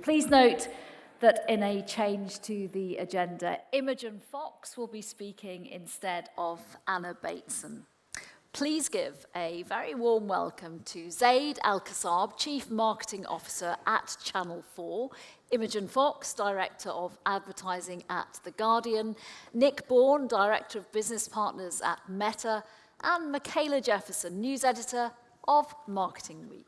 Please note that in a change to the agenda, Imogen Fox will be speaking instead of Anna Bateson. Please give a very warm welcome to Zaid Al-Qassab, Chief Marketing Officer at Channel 4, Imogen Fox, Director of Advertising at The Guardian, Nick Baughan, Director of Business Partners at Meta, and Michaela Jefferson, News Editor of Marketing Week.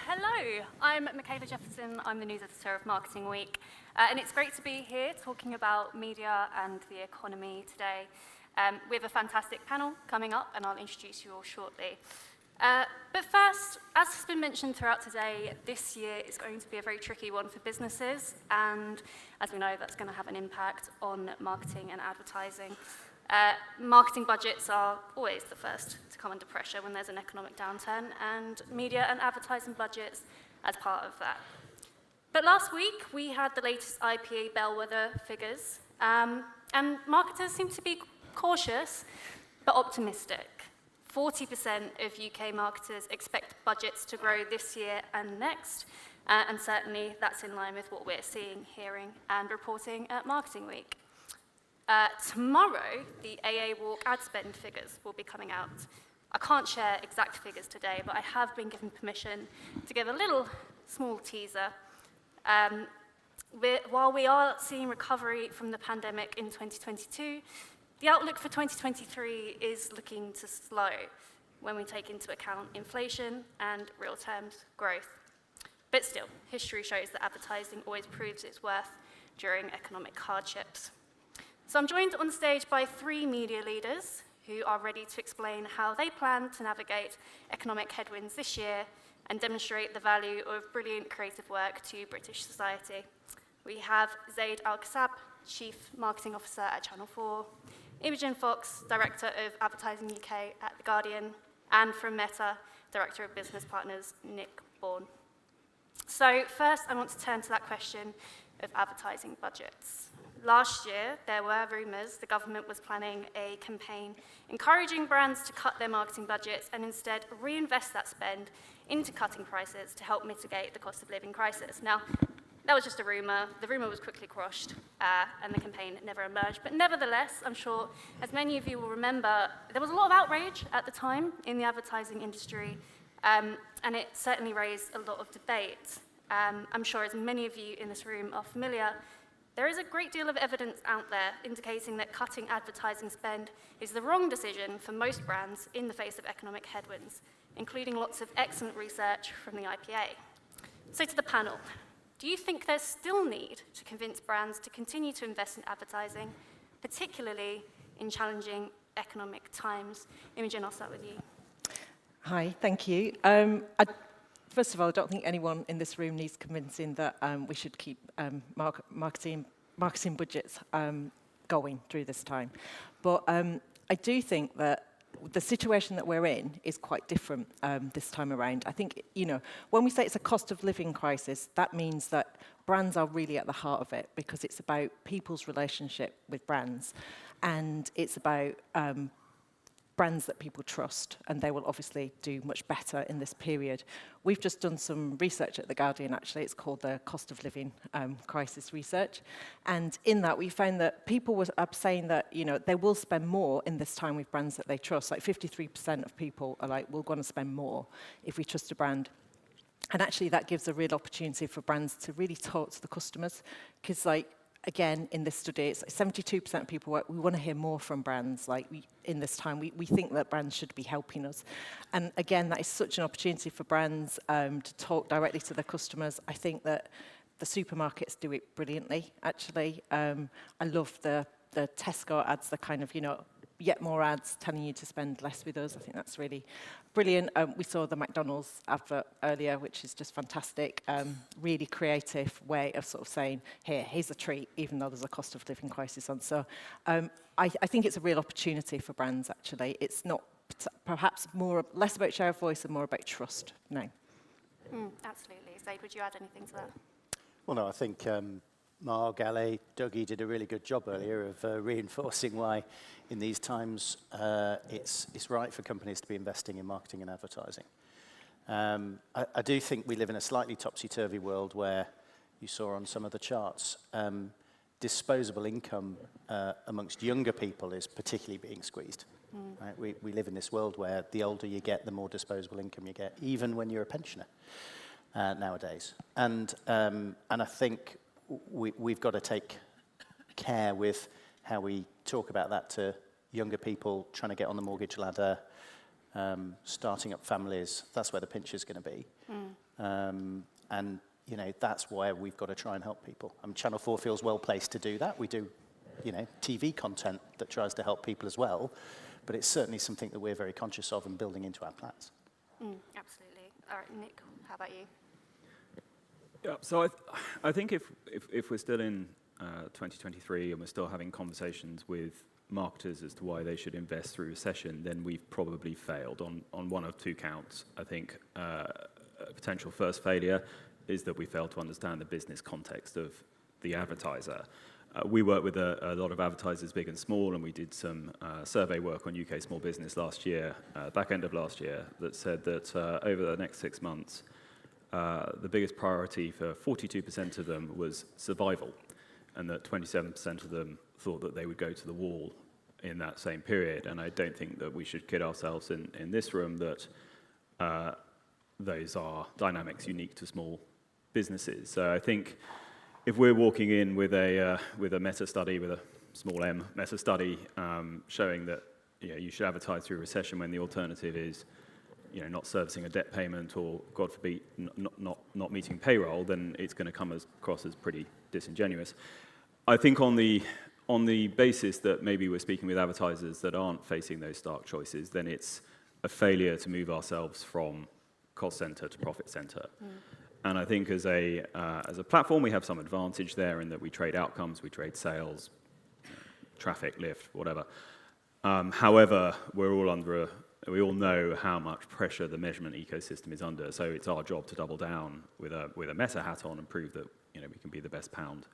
Hello, I'm Michaela Jefferson. I'm the News Editor of Marketing Week, and it's great to be here talking about media and the economy today. We have a fantastic panel coming up, and I'll introduce you all shortly. But first, as has been mentioned throughout today, this year is going to be a very tricky one for businesses, and as we know, that's going to have an impact on marketing and advertising. Marketing budgets are always the first to come under pressure when there's an economic downturn, and media and advertising budgets as part of that. But last week, we had the latest IPA bellwether figures, and marketers seem to be cautious but optimistic. 40% of UK marketers expect budgets to grow this year and next, and certainly that's in line with what we're seeing, hearing, and reporting at Marketing Week. Tomorrow, the AA Walk ad spend figures will be coming out. I can't share exact figures today, but I have been given permission to give a little small teaser. While we are seeing recovery from the pandemic in 2022, the outlook for 2023 is looking to slow when we take into account inflation and real terms growth. But still, history shows that advertising always proves its worth during economic hardships. So I'm joined on stage by three media leaders who are ready to explain how they plan to navigate economic headwinds this year and demonstrate the value of brilliant creative work to British society. We have Zaid Al-Qassab, Chief Marketing Officer at Channel 4, Imogen Fox, Director of Advertising UK at The Guardian, and from Meta, Director of Business Partners, Nick Baughan. So first, I want to turn to that question of advertising budgets. Last year, there were rumours the government was planning a campaign encouraging brands to cut their marketing budgets and instead reinvest that spend into cutting prices to help mitigate the cost of living crisis. Now, that was just a rumour. The rumour was quickly quashed, and the campaign never emerged. But nevertheless, I'm sure, as many of you will remember, there was a lot of outrage at the time in the advertising industry, and it certainly raised a lot of debate. I'm sure, as many of you in this room are familiar, there is a great deal of evidence out there indicating that cutting advertising spend is the wrong decision for most brands in the face of economic headwinds, including lots of excellent research from the IPA. So to the panel, do you think there's still need to convince brands to continue to invest in advertising, particularly in challenging economic times? Imogen, I'll start with you. Hi, thank you. First of all, I don't think anyone in this room needs convincing that we should keep marketing budgets going through this time. But I do think that the situation that we're in is quite different this time around. I think, when we say it's a cost of living crisis, that means that brands are really at the heart of it because it's about people's relationship with brands. And it's about brands that people trust, and they will obviously do much better in this period. We've just done some research at The Guardian, actually. It's called the Cost of Living Crisis Research. And in that, we found that people were saying that, they will spend more in this time with brands that they trust. Like 53% of people are like, we're going to spend more if we trust a brand. And actually, that gives a real opportunity for brands to really talk to the customers. Because, again, in this study, it's 72% of people we want to hear more from brands. In this time, we think that brands should be helping us. And again, that is such an opportunity for brands to talk directly to their customers. I think that the supermarkets do it brilliantly, actually. I love the Tesco ads, the kind of, yet more ads telling you to spend less with us. I think that's really brilliant. We saw the McDonald's advert earlier, which is just fantastic. Really creative way of sort of saying, here's a treat, even though there's a cost of living crisis on. So I think it's a real opportunity for brands, actually. It's not perhaps less about share of voice and more about trust now. Absolutely. Zaid, would you add anything to that? Well, no, I think Marg, Ale, Dougie did a really good job earlier of reinforcing why in these times it's right for companies to be investing in marketing and advertising. I do think we live in a slightly topsy-turvy world where you saw on some of the charts, disposable income amongst younger people is particularly being squeezed. Right? We live in this world where the older you get, the more disposable income you get, even when you're a pensioner nowadays. And I think we've got to take care with how we talk about that to younger people trying to get on the mortgage ladder, starting up families. That's where the pinch is going to be. And you know, that's why we've got to try and help people. Channel 4 feels well placed to do that. We do, you know, TV content that tries to help people as well, but it's certainly something that we're very conscious of and building into our plans. Absolutely. All right, Nick, how about you? Yeah, so I think if we're still in 2023 and we're still having conversations with marketers as to why they should invest through recession, then we've probably failed on one of two counts. I think a potential first failure is that we fail to understand the business context of the advertiser. We work with a lot of advertisers, big and small, and we did some survey work on UK small business last year, back end of last year, that said that over the next 6 months, the biggest priority for 42% of them was survival, and that 27% of them thought that they would go to the wall in that same period. And I don't think that we should kid ourselves in this room that those are dynamics unique to small businesses. So I think if we're walking in with a meta study, with a small m meta study, showing that you should advertise through recession when the alternative is not servicing a debt payment or, God forbid, not meeting payroll, then it's going to come across as pretty disingenuous. I think on the basis that maybe we're speaking with advertisers that aren't facing those stark choices, then it's a failure to move ourselves from cost center to profit center. And I think as a platform, we have some advantage there in that we trade outcomes, we trade sales, traffic, lift, whatever. However, we all know how much pressure the measurement ecosystem is under. So it's our job to double down with a meta hat on and prove that we can be the best pound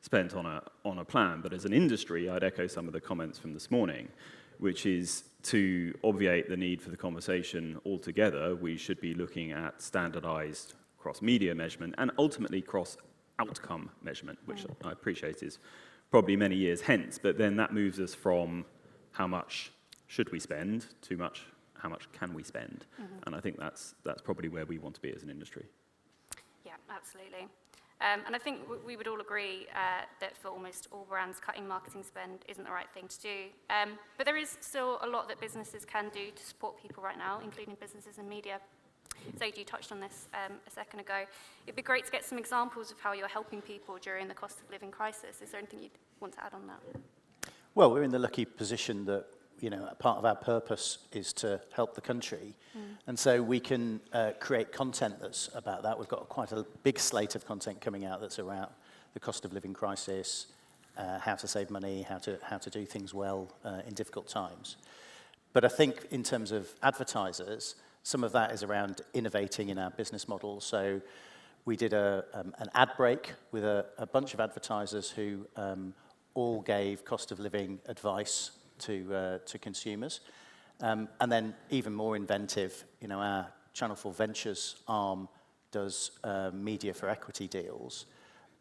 spent on a plan. But as an industry, I'd echo some of the comments from this morning, which is to obviate the need for the conversation altogether. We should be looking at standardized cross-media measurement and ultimately cross-outcome measurement, which I appreciate is probably many years hence, but then that moves us from how much should we spend to how much can we spend? And I think that's probably where we want to be as an industry. Yeah, absolutely. And I think we would all agree that for almost all brands, cutting marketing spend isn't the right thing to do. But there is still a lot that businesses can do to support people right now, including businesses and media. Zaid, you touched on this a second ago. It'd be great to get some examples of how you're helping people during the cost of living crisis. Is there anything you'd want to add on that? Well, we're in the lucky position that a part of our purpose is to help the country. And so we can create content that's about that. We've got quite a big slate of content coming out that's around the cost of living crisis, how to save money, how to do things well in difficult times. But I think in terms of advertisers, some of that is around innovating in our business model. So we did an ad break with a bunch of advertisers who all gave cost of living advice to consumers. And then even more inventive, our Channel 4 Ventures arm does media for equity deals.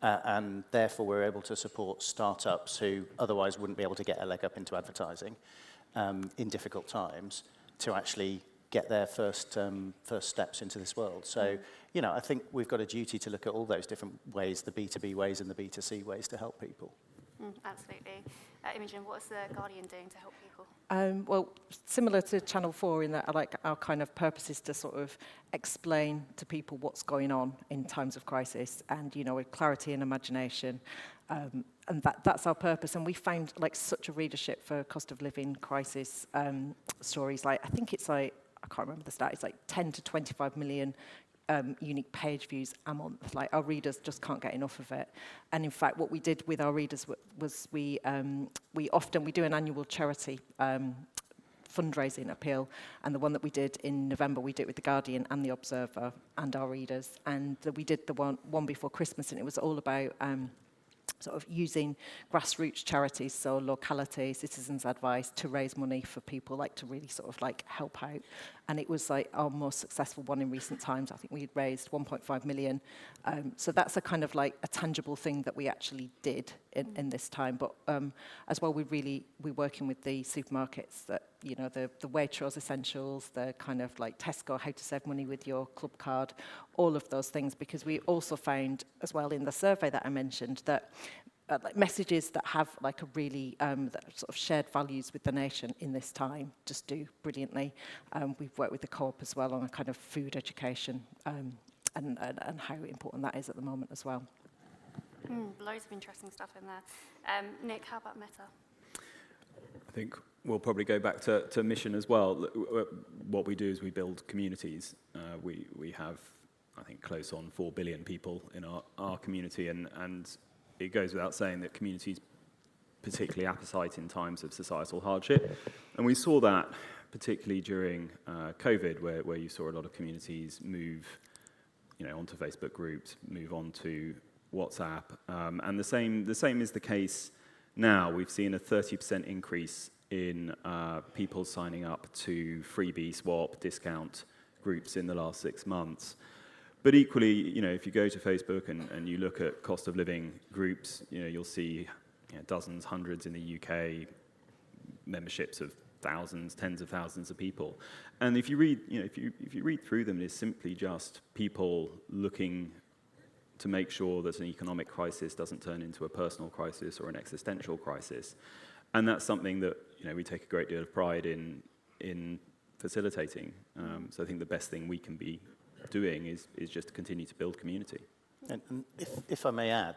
And therefore, we're able to support startups who otherwise wouldn't be able to get a leg up into advertising in difficult times to actually get their first steps into this world. So, I think we've got a duty to look at all those different ways, the B2B ways and the B2C ways to help people. Absolutely. Imogen, what is The Guardian doing to help people? Well, similar to Channel 4 in that our kind of purpose is to sort of explain to people what's going on in times of crisis and, with clarity and imagination. And that's our purpose. And we found such a readership for cost of living crisis stories. I think it's I can't remember the stat, it's 10 to 25 million unique page views a month. Our readers just can't get enough of it. And in fact, what we did with our readers was we do an annual charity fundraising appeal. And the one that we did in November, we did with The Guardian and The Observer and our readers. And we did the one before Christmas, and it was all about sort of using grassroots charities, so locality, citizens' advice, to raise money for people, like to really sort of like help out. And it was like our most successful one in recent times. I think we raised 1.5 million. So that's a kind of like a tangible thing that we actually did in this time. But as well, we're working with the supermarkets that, you know, the Waitrose essentials, the kind of like Tesco, how to save money with your club card, all of those things, because we also found as well in the survey that I mentioned that like messages that have like a really that sort of shared values with the nation in this time just do brilliantly. We've worked with the Co-op as well on a kind of food education and how important that is at the moment as well. Loads of interesting stuff in there. Nick, how about Meta? I think we'll probably go back to mission as well. What we do is we build communities. We have, I think, close on 4 billion people in our community, and it goes without saying that communities particularly appetite in times of societal hardship. And we saw that particularly during COVID, where you saw a lot of communities move, you know, onto Facebook groups, move on to WhatsApp. And the same is the case now. We've seen a 30% increase in people signing up to freebie, swap, discount groups in the last 6 months. But equally, you know, if you go to Facebook and you look at cost of living groups, you know, you'll see, you know, dozens, hundreds in the UK, memberships of thousands, tens of thousands of people. And if you read, you know, if you read through them, it's simply just people looking to make sure that an economic crisis doesn't turn into a personal crisis or an existential crisis. And that's something that, you know, we take a great deal of pride in facilitating. So I think the best thing we can be doing is just to continue to build community. And if I may add,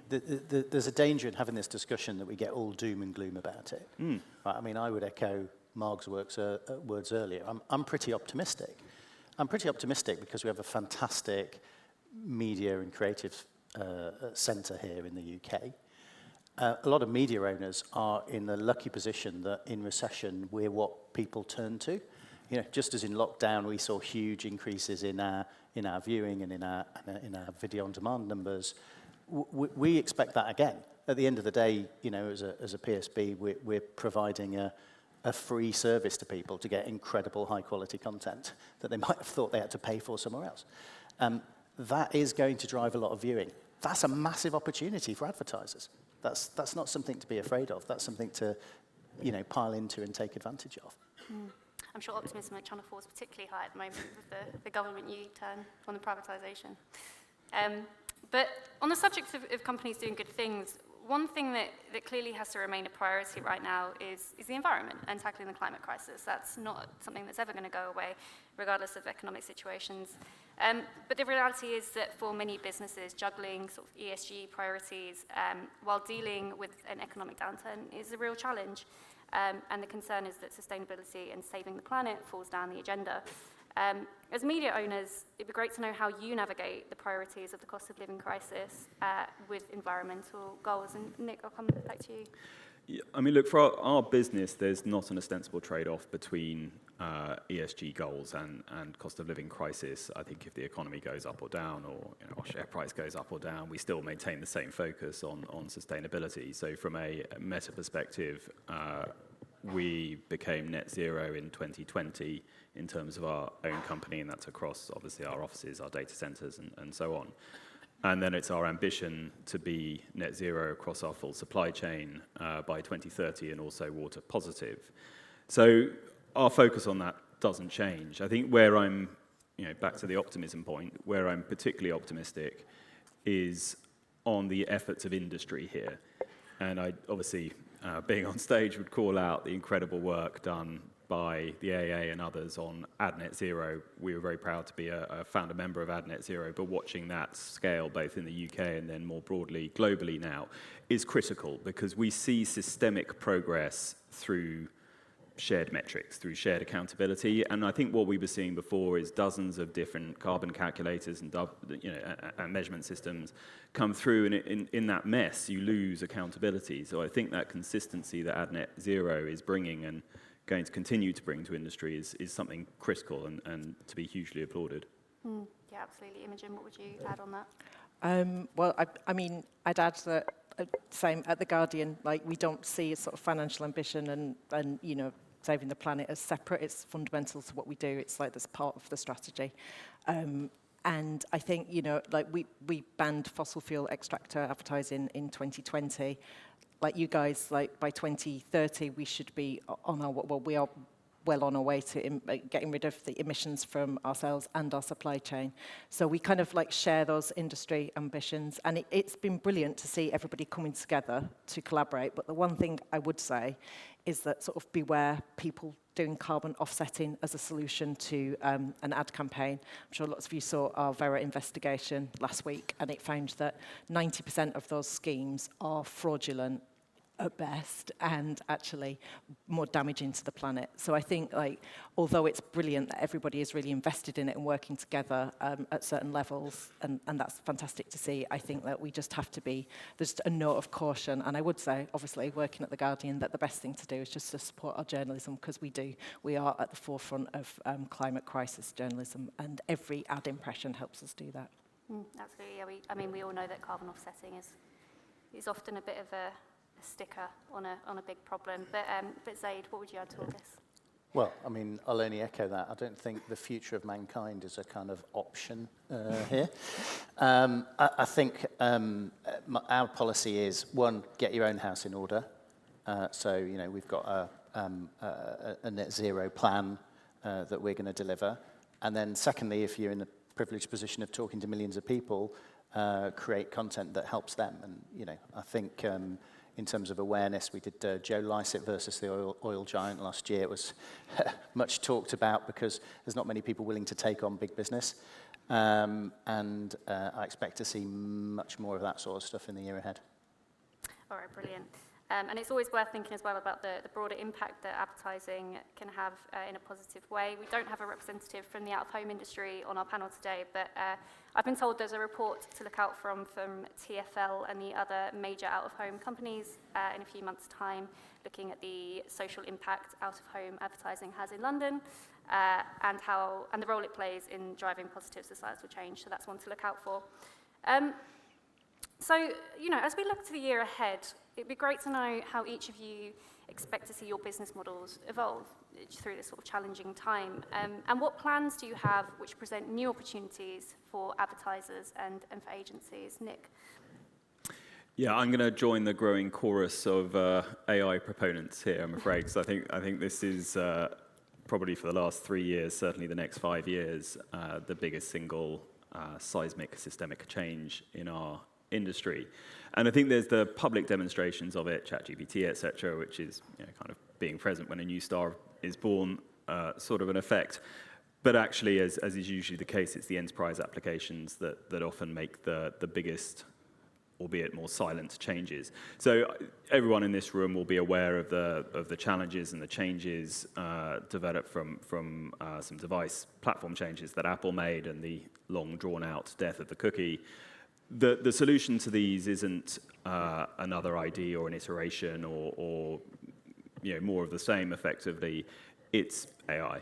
there's a danger in having this discussion that we get all doom and gloom about it. Right, I mean, I would echo Marg's words earlier. I'm pretty optimistic. I'm pretty optimistic because we have a fantastic media and creative centre here in the UK. A lot of media owners are in the lucky position that in recession we're what people turn to. You know, just as in lockdown we saw huge increases in our viewing and in our video on demand numbers, we expect that again. At the end of the day, you know, as a PSB, we're providing a free service to people to get incredible high quality content that they might have thought they had to pay for somewhere else. That is going to drive a lot of viewing. That's a massive opportunity for advertisers. That's not something to be afraid of. That's something to, you know, pile into and take advantage of. I'm sure optimism at Channel 4 is particularly high at the moment with the government U-turn on the privatisation. But on the subject of companies doing good things, one thing that clearly has to remain a priority right now is the environment and tackling the climate crisis. That's not something that's ever going to go away, regardless of economic situations. But the reality is that for many businesses, juggling sort of ESG priorities while dealing with an economic downturn is a real challenge. And the concern is that sustainability and saving the planet falls down the agenda. As media owners, it'd be great to know how you navigate the priorities of the cost of living crisis with environmental goals. And Nick, I'll come back to you. Yeah, I mean, look, for our business, there's not an ostensible trade-off between ESG goals and cost of living crisis. I think if the economy goes up or down, or, you know, our share price goes up or down, we still maintain the same focus on sustainability. So from a Meta perspective, we became net zero in 2020 in terms of our own company, and that's across, obviously, our offices, our data centers, and so on. And then it's our ambition to be net zero across our full supply chain by 2030 and also water positive. So our focus on that doesn't change. I think where I'm, you know, back to the optimism point, where I'm particularly optimistic is on the efforts of industry here. And I obviously, being on stage, would call out the incredible work done by the AA and others on AdNet Zero. We were very proud to be a founder member of AdNet Zero, but watching that scale both in the UK and then more broadly globally now is critical, because we see systemic progress through shared metrics, through shared accountability. And I think what we were seeing before is dozens of different carbon calculators and, you know, and measurement systems come through, and in that mess you lose accountability. So I think that consistency that AdNet Zero is bringing, and going to continue to bring to industry is something critical and to be hugely applauded. Yeah, absolutely. Imogen, what would you add on that? Well, I mean, I'd add that same at The Guardian, like we don't see a sort of financial ambition and you know, saving the planet as separate. It's fundamental to what we do. It's like this part of the strategy. And I think, you know, like we banned fossil fuel extractor advertising in 2020. Like you guys, like by 2030, we should be on our, well, we are well on our way to getting rid of the emissions from ourselves and our supply chain. So we kind of like share those industry ambitions, and it's been brilliant to see everybody coming together to collaborate. But the one thing I would say is that sort of beware people doing carbon offsetting as a solution to an ad campaign. I'm sure lots of you saw our Vera investigation last week, and it found that 90% of those schemes are fraudulent at best and actually more damaging to the planet. So I think, like, although it's brilliant that everybody is really invested in it and working together at certain levels, and that's fantastic to see, I think that we just have to be, there's a note of caution. And I would say, obviously, working at The Guardian, that the best thing to do is just to support our journalism, because we are at the forefront of climate crisis journalism, and every ad impression helps us do that. Absolutely, yeah. We all know that carbon offsetting is often a bit of a sticker on a big problem. But Zaid, what would you add to all this? Well, I mean, I'll only echo that. I don't think the future of mankind is a kind of option here. I think our policy is, one, get your own house in order. So, you know, we've got a net zero plan that we're going to deliver. And then secondly, if you're in the privileged position of talking to millions of people, create content that helps them. And, you know, I think in terms of awareness, we did Joe Lycett versus the oil giant last year. It was much talked about because there's not many people willing to take on big business. And I expect to see much more of that sort of stuff in the year ahead. All right, brilliant. And it's always worth thinking as well about the broader impact that advertising can have in a positive way. We don't have a representative from the out-of-home industry on our panel today, but I've been told there's a report to look out from TfL and the other major out-of-home companies in a few months' time, looking at the social impact out-of-home advertising has in London and the role it plays in driving positive societal change. So that's one to look out for. So, you know, as we look to the year ahead, it'd be great to know how each of you expect to see your business models evolve through this sort of challenging time. And what plans do you have which present new opportunities for advertisers and for agencies? Nick? Yeah, I'm going to join the growing chorus of AI proponents here, I'm afraid, because I think this is probably for the last 3 years, certainly the next 5 years, the biggest single seismic systemic change in our industry. And I think there's the public demonstrations of it, ChatGPT, et cetera, which is, you know, kind of being present when a new star is born, sort of an effect. But actually, as is usually the case, it's the enterprise applications that often make the biggest, albeit more silent, changes. So everyone in this room will be aware of the challenges and the changes developed from some device platform changes that Apple made and the long drawn-out death of the cookie. The solution to these isn't another ID or an iteration or you know, more of the same effectively. It's AI.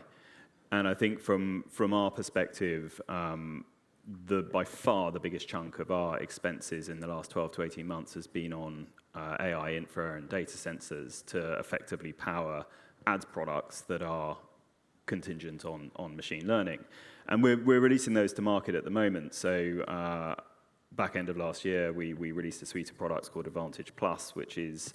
And I think from our perspective, by far the biggest chunk of our expenses in the last 12 to 18 months has been on AI infra and data sensors to effectively power ads products that are contingent on machine learning. And we're releasing those to market at the moment. So back end of last year, we released a suite of products called Advantage Plus, which is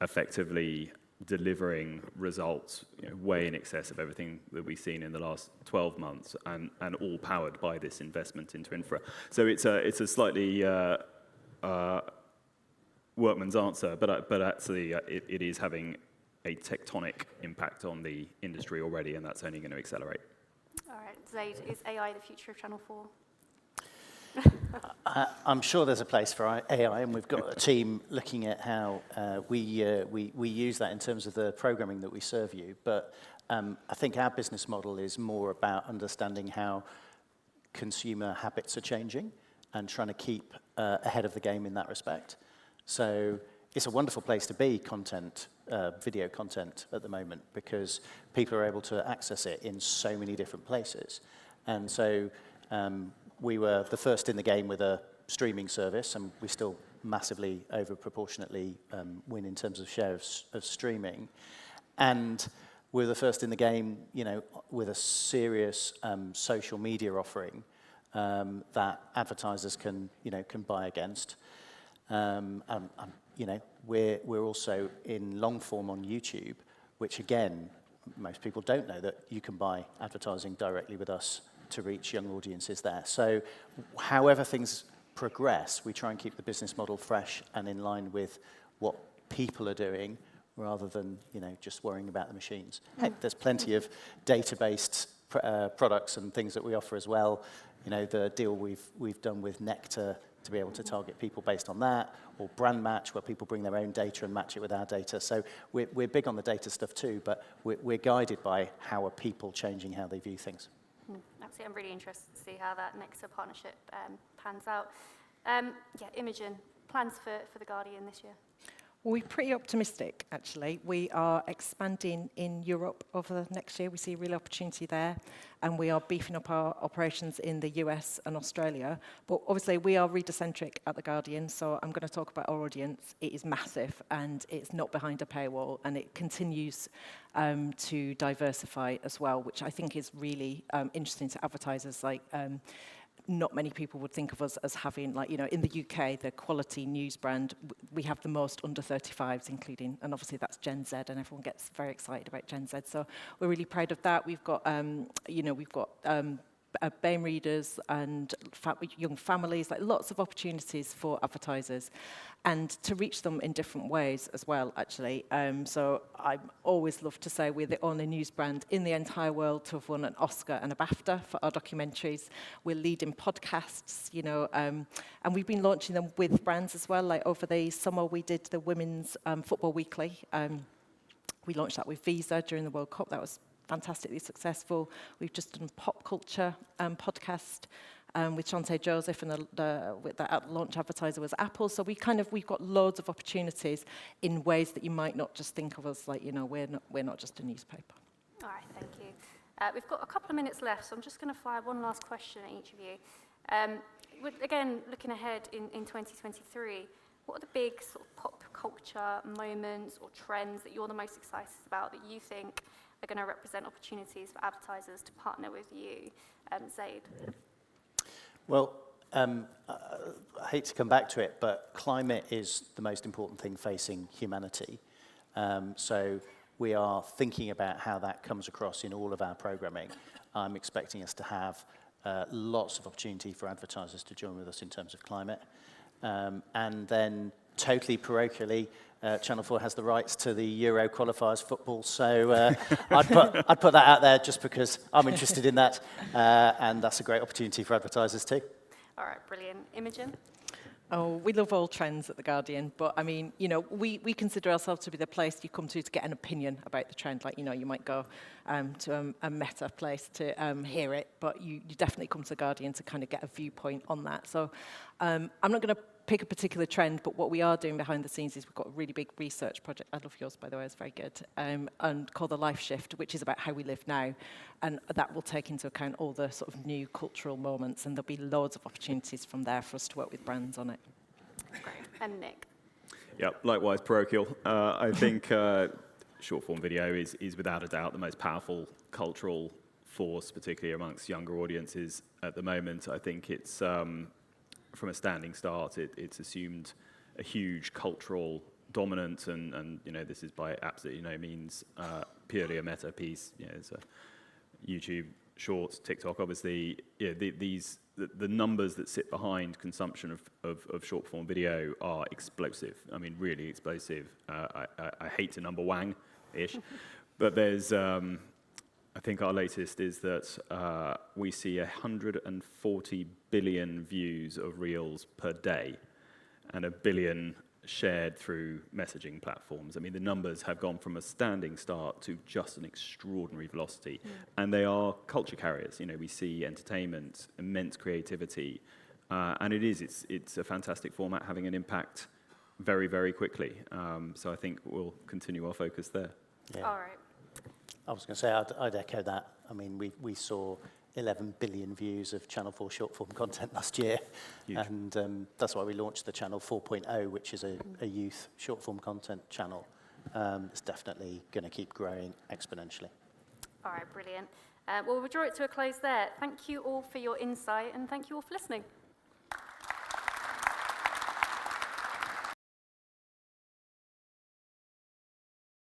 effectively delivering results, you know, way in excess of everything that we've seen in the last 12 months, and all powered by this investment into infra. So it's a slightly workman's answer, but actually it is having a tectonic impact on the industry already, and that's only going to accelerate. All right, Zaid, is AI the future of Channel 4? I'm sure there's a place for AI, and we've got a team looking at how we use that in terms of the programming that we serve you. But I think our business model is more about understanding how consumer habits are changing and trying to keep ahead of the game in that respect. So it's a wonderful place to be video content at the moment, because people are able to access it in so many different places. And so we were the first in the game with a streaming service, and we still massively over proportionately win in terms of share of streaming. And we're the first in the game, with a serious social media offering that advertisers can buy against. We're also in long form on YouTube, which again, most people don't know that you can buy advertising directly with us to reach young audiences there. So however things progress, we try and keep the business model fresh and in line with what people are doing, rather than just worrying about the machines. Hey, there's plenty of data-based products and things that we offer as well. The deal we've done with Nectar to be able to target people based on that, or Brand Match, where people bring their own data and match it with our data. So we're big on the data stuff too, but we're guided by how are people changing how they view things. Absolutely, I'm really interested to see how that Nectar partnership pans out. Imogen, plans for The Guardian this year? Well, we're pretty optimistic, actually. We are expanding in Europe over the next year. We see a real opportunity there, and we are beefing up our operations in the US and Australia. But obviously, we are reader-centric at The Guardian, so I'm going to talk about our audience. It is massive, and it's not behind a paywall, and it continues to diversify as well, which I think is really interesting to advertisers. Not many people would think of us as having, in the UK, the quality news brand, we have the most under 35s, including, and obviously that's Gen Z, and everyone gets very excited about Gen Z. So we're really proud of that. We've got, BAME readers and young families, lots of opportunities for advertisers, and to reach them in different ways as well, actually. So I always love to say we're the only news brand in the entire world to have won an Oscar and a BAFTA for our documentaries. We're leading podcasts, and we've been launching them with brands as well. Over the summer, we did the Women's Football Weekly. We launched that with Visa during the World Cup. That was fantastically successful. We've just done a pop culture podcast with Shante Joseph, and the launch advertiser was Apple. So we've got loads of opportunities in ways that you might not just think of us we're not just a newspaper. All right, thank you. We've got a couple of minutes left, so I'm just going to fire one last question at each of you. Again, looking ahead in 2023, what are the big sort of pop culture moments or trends that you're the most excited about, that you think are going to represent opportunities for advertisers to partner with you? Zaid? Well, I hate to come back to it, but climate is the most important thing facing humanity. So we are thinking about how that comes across in all of our programming. I'm expecting us to have lots of opportunity for advertisers to join with us in terms of climate. And then, totally parochially, Channel 4 has the rights to the Euro qualifiers football, so I'd put that out there just because I'm interested in that, and that's a great opportunity for advertisers too. All right, brilliant. Imogen? Oh, we love all trends at The Guardian, but we consider ourselves to be the place you come to get an opinion about the trend. You might go to a Meta place to hear it, but you definitely come to The Guardian to kind of get a viewpoint on that. So I'm not going to pick a particular trend, but what we are doing behind the scenes is we've got a really big research project. I love yours, by the way, it's very good, and called The Life Shift, which is about how we live now, and that will take into account all the sort of new cultural moments, and there'll be loads of opportunities from there for us to work with brands on it. Great. And Nick? Yeah, likewise, parochial. I think short-form video is without a doubt the most powerful cultural force, particularly amongst younger audiences at the moment. I think it's from a standing start, it's assumed a huge cultural dominance, and this is by absolutely no means purely a meta piece. It's a YouTube Shorts, TikTok, obviously. The numbers that sit behind consumption of short form video are explosive. I mean, really explosive. I hate to number Wang-ish, but there's. I think our latest is that we see 140 billion views of Reels per day and 1 billion shared through messaging platforms. I mean, the numbers have gone from a standing start to just an extraordinary velocity. And they are culture carriers. We see entertainment, immense creativity, and it's a fantastic format having an impact very, very quickly. So I think we'll continue our focus there. Yeah. All right. I was going to say, I'd echo that. I mean, we saw 11 billion views of Channel 4 short-form content last year. Huge. And that's why we launched the Channel 4.0, which is a youth short-form content channel. It's definitely going to keep growing exponentially. All right, brilliant. Well, we'll draw it to a close there. Thank you all for your insight, and thank you all for listening.